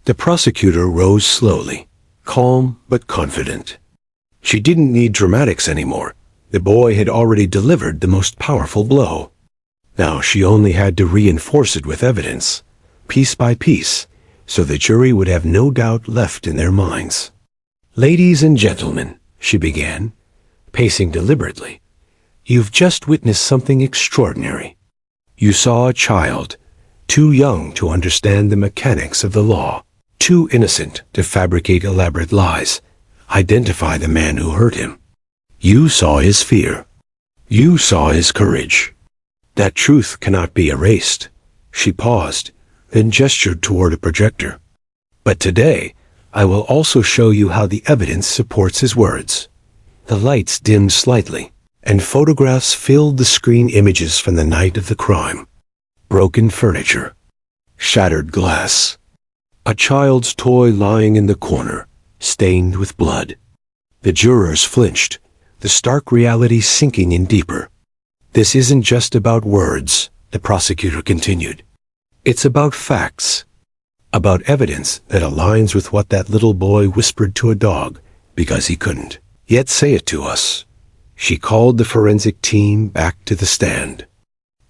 The prosecutor rose slowly, calm but confident. She didn't need dramatics anymore. The boy had already delivered the most powerful blow. Now she only had to reinforce it with evidence, piece by piece, so the jury would have no doubt left in their minds. "Ladies and gentlemen," she began, pacing deliberately, "you've just witnessed something extraordinary. You saw a child, too young to understand the mechanics of the law, too innocent to fabricate elaborate lies, identify the man who hurt him. You saw his fear. You saw his courage. That truth cannot be erased." She paused, then gestured toward a projector. "But today, I will also show you how the evidence supports his words." The lights dimmed slightly, and photographs filled the screen images from the night of the crime. Broken furniture. Shattered glass. A child's toy lying in the corner, stained with blood. The jurors flinched, the stark reality sinking in deeper. "This isn't just about words," the prosecutor continued. "It's about facts. About evidence that aligns with what that little boy whispered to a dog because he couldn't yet say it to us." She called the forensic team back to the stand.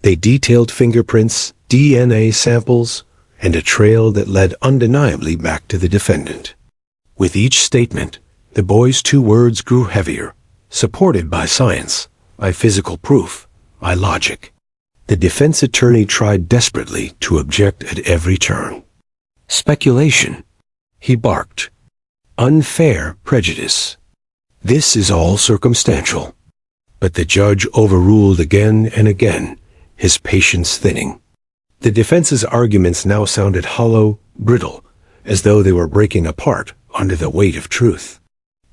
They detailed fingerprints, DNA samples, and a trail that led undeniably back to the defendant. With each statement, the boy's 2 words grew heavier, supported by science, by physical proof, by logic. The defense attorney tried desperately to object at every turn. "Speculation," he barked. "Unfair prejudice. This is all circumstantial." But the judge overruled again and again, his patience thinning. The defense's arguments now sounded hollow, brittle, as though they were breaking apart under the weight of truth.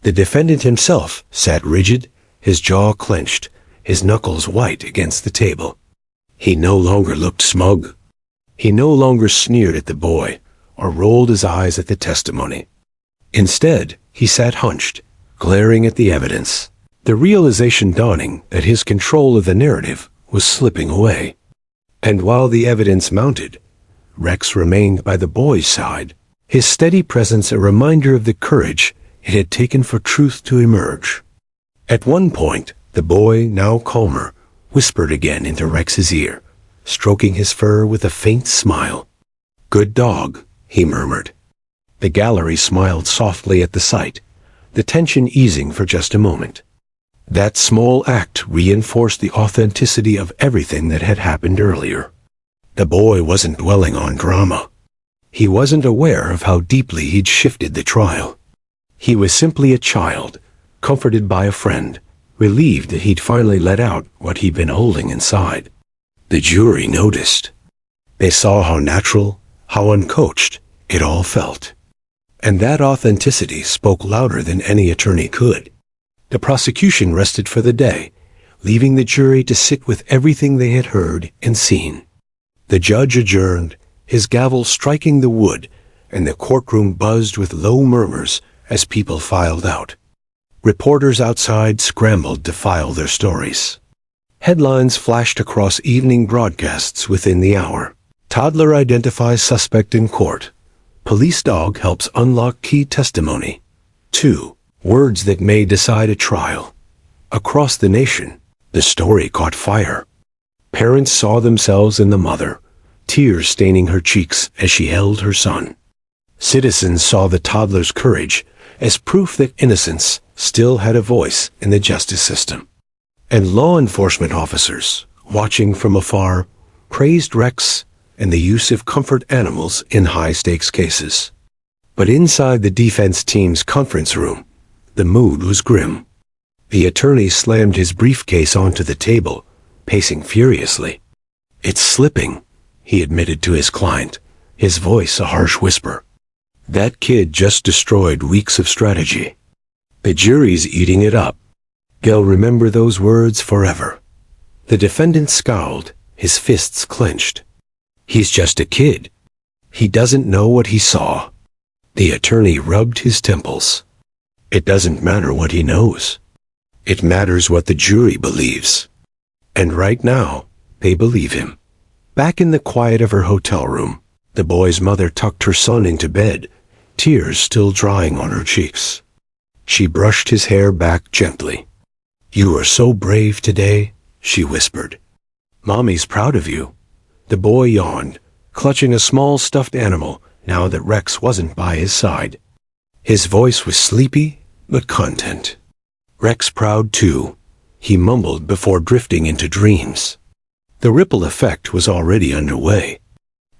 The defendant himself sat rigid, his jaw clenched, his knuckles white against the table. He no longer looked smug. He no longer sneered at the boy or rolled his eyes at the testimony. Instead, he sat hunched, glaring at the evidence, the realization dawning that his control of the narrative was slipping away. And while the evidence mounted, Rex remained by the boy's side, his steady presence a reminder of the courage it had taken for truth to emerge. At one point, the boy, now calmer, whispered again into Rex's ear, stroking his fur with a faint smile. "Good dog," he murmured. The gallery smiled softly at the sight, the tension easing for just a moment. That small act reinforced the authenticity of everything that had happened earlier. The boy wasn't dwelling on drama. He wasn't aware of how deeply he'd shifted the trial. He was simply a child, comforted by a friend, relieved that he'd finally let out what he'd been holding inside. The jury noticed. They saw how natural, how uncoached it all felt. And that authenticity spoke louder than any attorney could. The prosecution rested for the day, leaving the jury to sit with everything they had heard and seen. The judge adjourned, his gavel striking the wood, and the courtroom buzzed with low murmurs as people filed out. Reporters outside scrambled to file their stories. Headlines flashed across evening broadcasts within the hour. Toddler identifies suspect in court. Police dog helps unlock key testimony. 2. Words that may decide a trial. Across the nation, the story caught fire. Parents saw themselves in the mother, tears staining her cheeks as she held her son. Citizens saw the toddler's courage as proof that innocence still had a voice in the justice system. And law enforcement officers, watching from afar, praised Rex and the use of comfort animals in high-stakes cases. But inside the defense team's conference room, the mood was grim. The attorney slammed his briefcase onto the table, pacing furiously. "It's slipping," he admitted to his client, his voice a harsh whisper. "That kid just destroyed weeks of strategy. The jury's eating it up. They'll remember those words forever." The defendant scowled, his fists clenched. "He's just a kid. He doesn't know what he saw." The attorney rubbed his temples. "It doesn't matter what he knows. It matters what the jury believes. And right now, they believe him." Back in the quiet of her hotel room, the boy's mother tucked her son into bed, tears still drying on her cheeks. She brushed his hair back gently. "You are so brave today," she whispered. "Mommy's proud of you." The boy yawned, clutching a small stuffed animal now that Rex wasn't by his side. His voice was sleepy, but content. "Rex proud too," he mumbled before drifting into dreams. The ripple effect was already underway.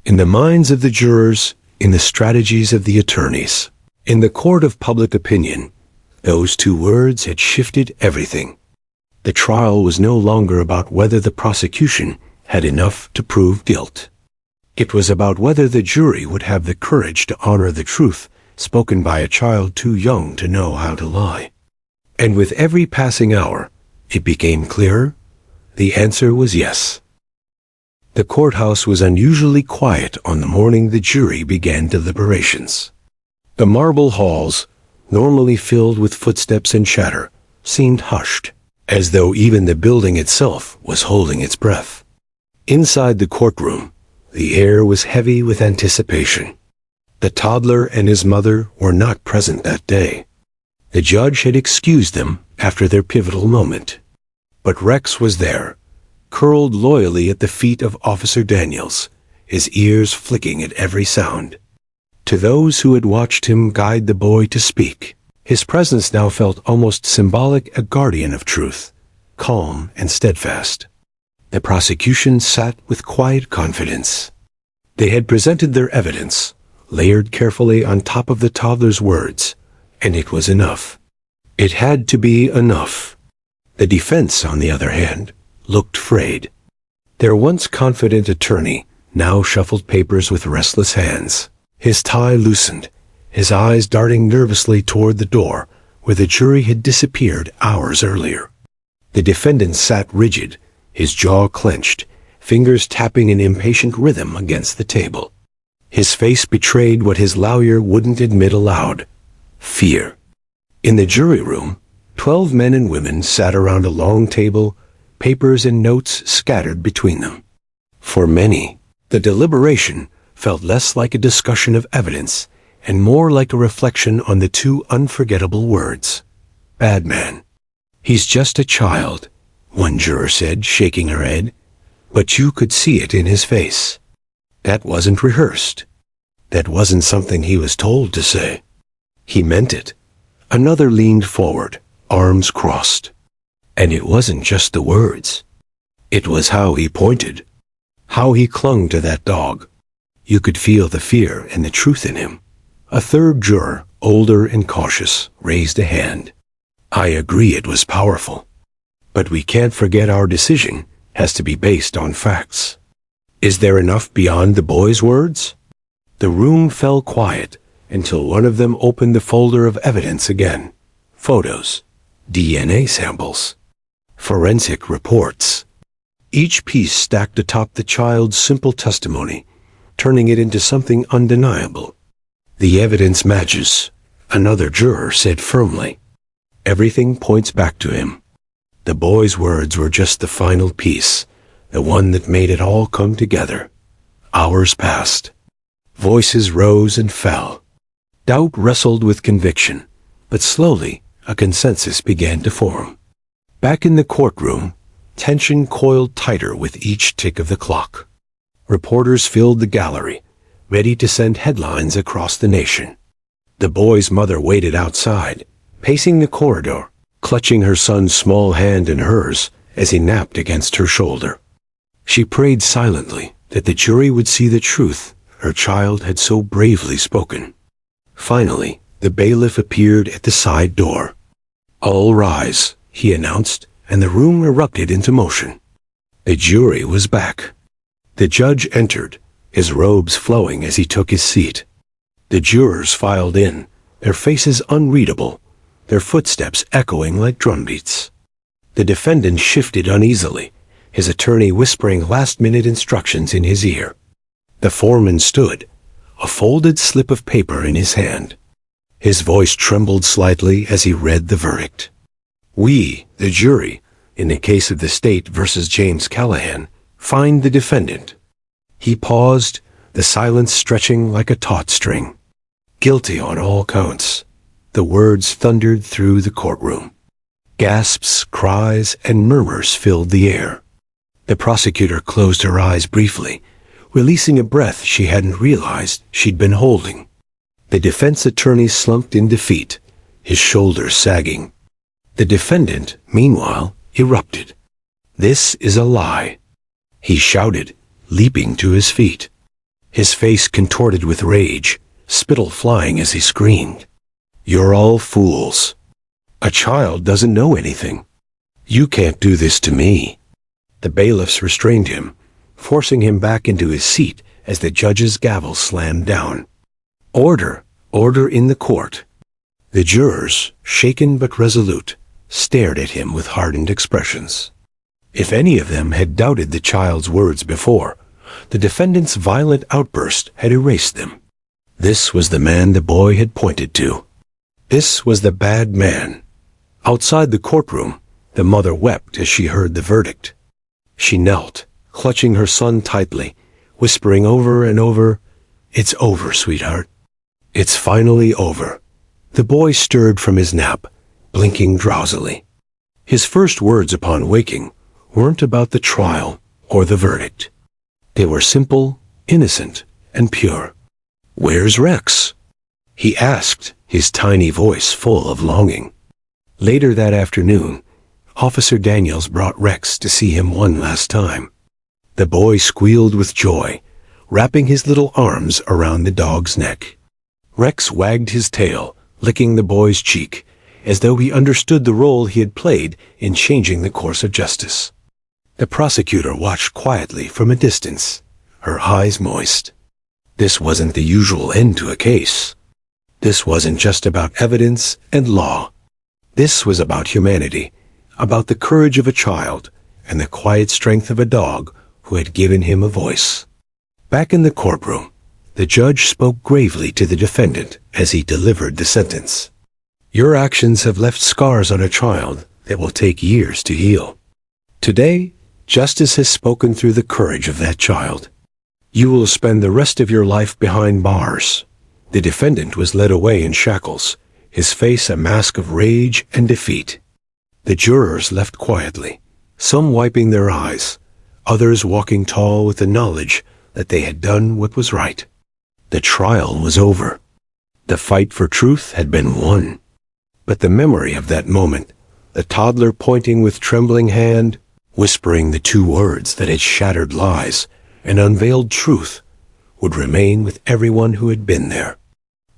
In the minds of the jurors, in the strategies of the attorneys, in the court of public opinion, those 2 words had shifted everything. The trial was no longer about whether the prosecution had enough to prove guilt. It was about whether the jury would have the courage to honor the truth spoken by a child too young to know how to lie. And with every passing hour, it became clearer. The answer was yes. The courthouse was unusually quiet on the morning the jury began deliberations. The marble halls, normally filled with footsteps and chatter, seemed hushed, as though even the building itself was holding its breath. Inside the courtroom, the air was heavy with anticipation. The toddler and his mother were not present that day. The judge had excused them after their pivotal moment. But Rex was there, curled loyally at the feet of Officer Daniels, his ears flicking at every sound. To those who had watched him guide the boy to speak, his presence now felt almost symbolic, a guardian of truth, calm and steadfast. The prosecution sat with quiet confidence. They had presented their evidence, layered carefully on top of the toddler's words, and it was enough. It had to be enough. The defense, on the other hand, looked frayed. Their once confident attorney now shuffled papers with restless hands, his tie loosened, his eyes darting nervously toward the door where the jury had disappeared hours earlier. The defendant sat rigid, his jaw clenched, fingers tapping in impatient rhythm against the table. His face betrayed what his lawyer wouldn't admit aloud: fear. In the jury room, 12 men and women sat around a long table, papers and notes scattered between them. For many, the deliberation felt less like a discussion of evidence and more like a reflection on the 2 unforgettable words: "Bad man." "He's just a child," one juror said, shaking her head, but you could see it in his face. That wasn't rehearsed. That wasn't something he was told to say. He meant it. Another leaned forward, arms crossed. And it wasn't just the words. It was how he pointed, how he clung to that dog. You could feel the fear and the truth in him. A third juror, older and cautious, raised a hand. "I agree it was powerful. But we can't forget our decision has to be based on facts. Is there enough beyond the boy's words?" The room fell quiet until one of them opened the folder of evidence again. Photos, DNA samples, forensic reports. Each piece stacked atop the child's simple testimony, turning it into something undeniable. "The evidence matches," another juror said firmly. "Everything points back to him." The boy's words were just the final piece, the one that made it all come together. Hours passed. Voices rose and fell. Doubt wrestled with conviction, but slowly a consensus began to form. Back in the courtroom, tension coiled tighter with each tick of the clock. Reporters filled the gallery, ready to send headlines across the nation. The boy's mother waited outside, pacing the corridor, clutching her son's small hand in hers as he napped against her shoulder. She prayed silently that the jury would see the truth her child had so bravely spoken. Finally, the bailiff appeared at the side door. "All rise," he announced, and the room erupted into motion. The jury was back. The judge entered, his robes flowing as he took his seat. The jurors filed in, their faces unreadable, their footsteps echoing like drumbeats. The defendant shifted uneasily, his attorney whispering last-minute instructions in his ear. The foreman stood, a folded slip of paper in his hand. His voice trembled slightly as he read the verdict. "We, the jury, in the case of the state versus James Callahan, find the defendant." He paused, the silence stretching like a taut string. "Guilty on all counts." The words thundered through the courtroom. Gasps, cries, and murmurs filled the air. The prosecutor closed her eyes briefly, releasing a breath she hadn't realized she'd been holding. The defense attorney slumped in defeat, his shoulders sagging. The defendant, meanwhile, erupted. "This is a lie," he shouted, leaping to his feet. His face contorted with rage, spittle flying as he screamed. "You're all fools. A child doesn't know anything. You can't do this to me." The bailiffs restrained him, forcing him back into his seat as the judge's gavel slammed down. "Order! Order in the court!" The jurors, shaken but resolute, stared at him with hardened expressions. If any of them had doubted the child's words before, the defendant's violent outburst had erased them. This was the man the boy had pointed to. This was the bad man. Outside the courtroom, the mother wept as she heard the verdict. She knelt, clutching her son tightly, whispering over and over, "It's over, sweetheart. It's finally over." The boy stirred from his nap, blinking drowsily. His first words upon waking weren't about the trial or the verdict. They were simple, innocent, and pure. "Where's Rex?" he asked, his tiny voice full of longing. Later that afternoon, Officer Daniels brought Rex to see him one last time. The boy squealed with joy, wrapping his little arms around the dog's neck. Rex wagged his tail, licking the boy's cheek, as though he understood the role he had played in changing the course of justice. The prosecutor watched quietly from a distance, her eyes moist. This wasn't the usual end to a case. This wasn't just about evidence and law. This was about humanity, about the courage of a child and the quiet strength of a dog who had given him a voice. Back in the courtroom, the judge spoke gravely to the defendant as he delivered the sentence. "Your actions have left scars on a child that will take years to heal. Today, justice has spoken through the courage of that child. You will spend the rest of your life behind bars." The defendant was led away in shackles, his face a mask of rage and defeat. The jurors left quietly, some wiping their eyes, others walking tall with the knowledge that they had done what was right. The trial was over. The fight for truth had been won. But the memory of that moment, the toddler pointing with trembling hand, whispering the two words that had shattered lies and unveiled truth, would remain with everyone who had been there.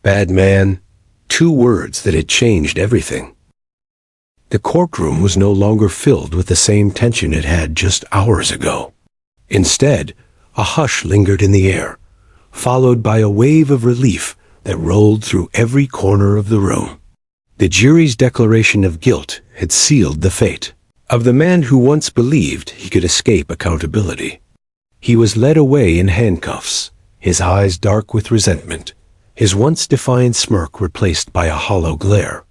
Bad man, two words that had changed everything. The courtroom was no longer filled with the same tension it had just hours ago. Instead, a hush lingered in the air, followed by a wave of relief that rolled through every corner of the room. The jury's declaration of guilt had sealed the fate of the man who once believed he could escape accountability. He was led away in handcuffs, his eyes dark with resentment, his once defiant smirk replaced by a hollow glare.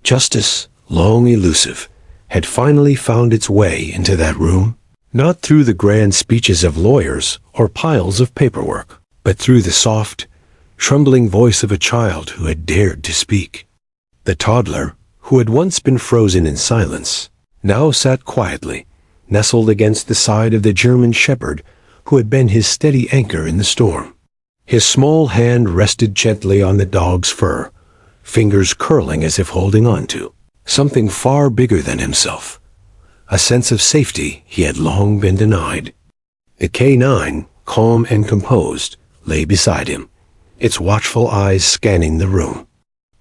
Justice, long elusive, had finally found its way into that room. Not through the grand speeches of lawyers or piles of paperwork, but through the soft, trembling voice of a child who had dared to speak. The toddler, who had once been frozen in silence, now sat quietly, nestled against the side of the German shepherd who had been his steady anchor in the storm. His small hand rested gently on the dog's fur, fingers curling as if holding on to something far bigger than himself, a sense of safety he had long been denied. The K9, calm and composed, lay beside him, its watchful eyes scanning the room.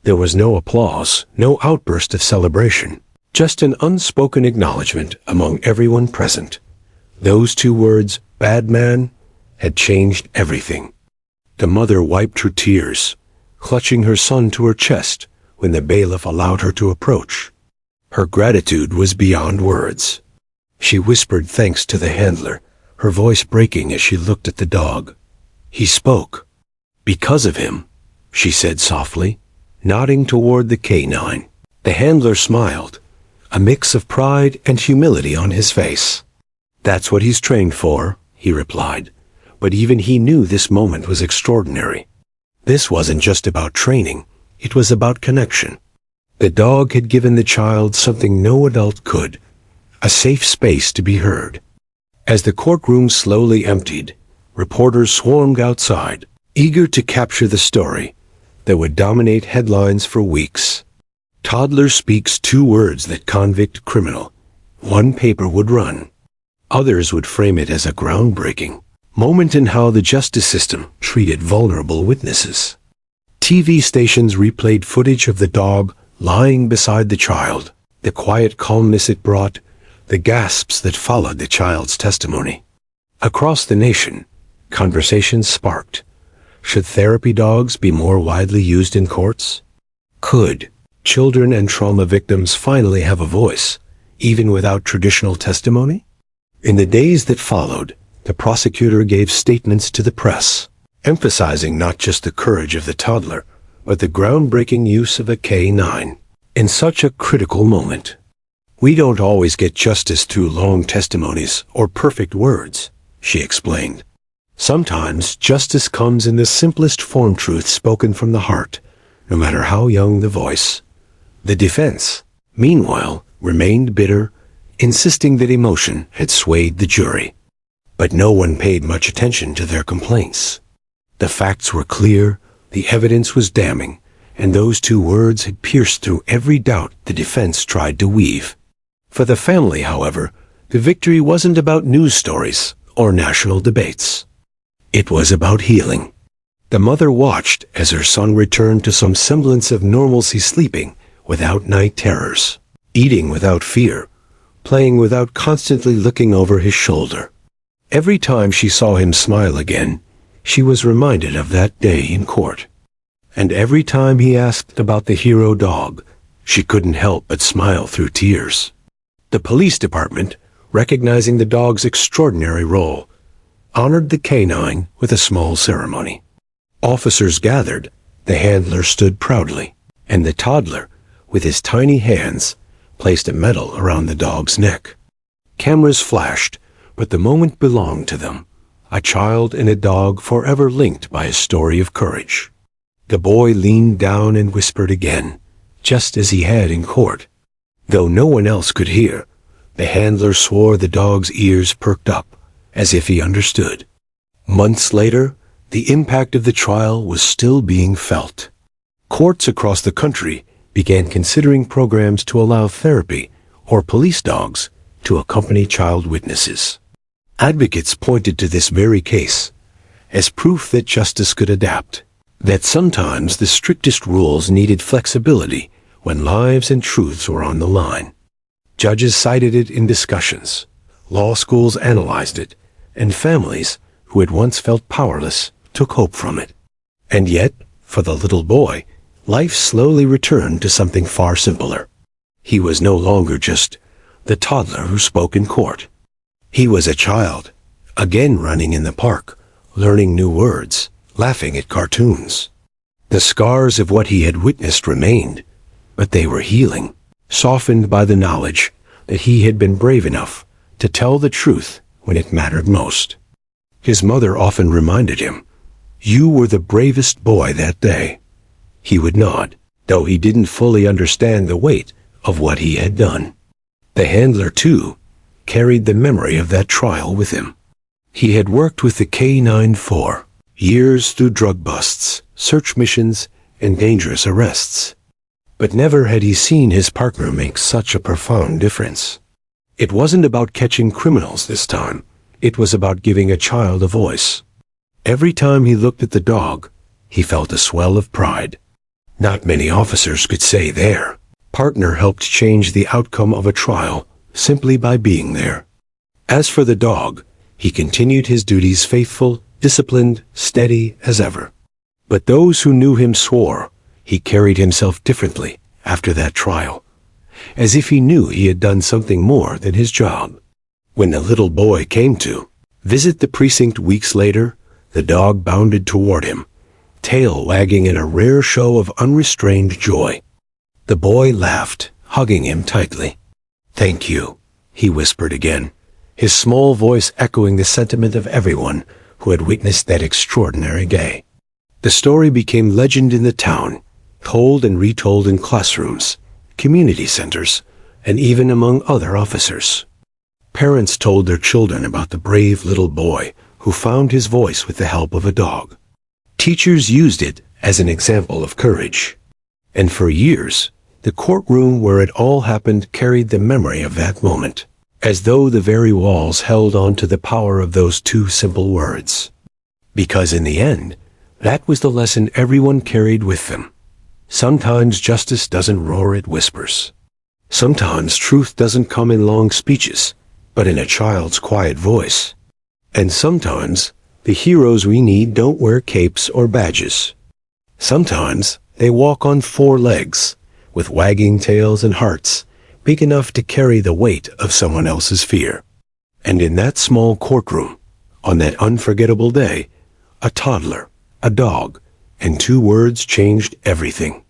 There was no applause, no outburst of celebration, just an unspoken acknowledgement among everyone present. Those two words, "bad man," had changed everything. The mother wiped her tears, clutching her son to her chest when the bailiff allowed her to approach. Her gratitude was beyond words. She whispered thanks to the handler, her voice breaking as she looked at the dog. He spoke. "Because of him," she said softly, nodding toward the K9. The handler smiled, a mix of pride and humility on his face. "That's what he's trained for," he replied, but even he knew this moment was extraordinary. This wasn't just about training, it was about connection. The dog had given the child something no adult could, a safe space to be heard. As the courtroom slowly emptied, reporters swarmed outside, eager to capture the story that would dominate headlines for weeks. Toddler speaks 2 words that convict criminal. One paper would run. Others would frame it as a groundbreaking moment in how the justice system treated vulnerable witnesses. TV stations replayed footage of the dog lying beside the child, the quiet calmness it brought, the gasps that followed the child's testimony. Across the nation, conversations sparked. Should therapy dogs be more widely used in courts? Could children and trauma victims finally have a voice, even without traditional testimony? In the days that followed, the prosecutor gave statements to the press, emphasizing not just the courage of the toddler, but the groundbreaking use of a K9 in such a critical moment. "We don't always get justice through long testimonies or perfect words," she explained. "Sometimes justice comes in the simplest form truth spoken from the heart, no matter how young the voice." The defense, meanwhile, remained bitter, insisting that emotion had swayed the jury. But no one paid much attention to their complaints. The facts were clear, the evidence was damning, and those 2 words had pierced through every doubt the defense tried to weave. For the family, however, the victory wasn't about news stories or national debates. It was about healing. The mother watched as her son returned to some semblance of normalcy, sleeping without night terrors, eating without fear, playing without constantly looking over his shoulder. Every time she saw him smile again, she was reminded of that day in court. And every time he asked about the hero dog, she couldn't help but smile through tears. The police department, recognizing the dog's extraordinary role, honored the K9 with a small ceremony. Officers gathered, the handler stood proudly, and the toddler, with his tiny hands, placed a medal around the dog's neck. Cameras flashed, but the moment belonged to them, a child and a dog forever linked by a story of courage. The boy leaned down and whispered again, just as he had in court. Though no one else could hear, the handler swore the dog's ears perked up, as if he understood. Months later, the impact of the trial was still being felt. Courts across the country began considering programs to allow therapy or police dogs to accompany child witnesses. Advocates pointed to this very case as proof that justice could adapt, that sometimes the strictest rules needed flexibility when lives and truths were on the line. Judges cited it in discussions, law schools analyzed it, and families who had once felt powerless took hope from it. And yet, for the little boy, life slowly returned to something far simpler. He was no longer just the toddler who spoke in court. He was a child, again running in the park, learning new words, laughing at cartoons. The scars of what he had witnessed remained, but they were healing, softened by the knowledge that he had been brave enough to tell the truth when it mattered most. His mother often reminded him, "You were the bravest boy that day." He would nod, though he didn't fully understand the weight of what he had done. The handler, too, carried the memory of that trial with him. He had worked with the K-9 for years through drug busts, search missions, and dangerous arrests. But never had he seen his partner make such a profound difference. It wasn't about catching criminals this time. It was about giving a child a voice. Every time he looked at the dog, he felt a swell of pride. Not many officers could say their partner helped change the outcome of a trial simply by being there. As for the dog, he continued his duties faithful, disciplined, steady as ever. But those who knew him swore he carried himself differently after that trial, as if he knew he had done something more than his job. When the little boy came to visit the precinct weeks later, the dog bounded toward him, tail wagging in a rare show of unrestrained joy. The boy laughed, hugging him tightly. "Thank you," he whispered again, his small voice echoing the sentiment of everyone who had witnessed that extraordinary day. The story became legend in the town, told and retold in classrooms, community centers, and even among other officers. Parents told their children about the brave little boy who found his voice with the help of a dog. Teachers used it as an example of courage. And for years, the courtroom where it all happened carried the memory of that moment, as though the very walls held on to the power of those two simple words. Because in the end, that was the lesson everyone carried with them. Sometimes justice doesn't roar, it whispers. Sometimes truth doesn't come in long speeches, but in a child's quiet voice. And sometimes the heroes we need don't wear capes or badges. Sometimes they walk on four legs, with wagging tails and hearts big enough to carry the weight of someone else's fear. And in that small courtroom, on that unforgettable day, a toddler, a dog, and two words changed everything.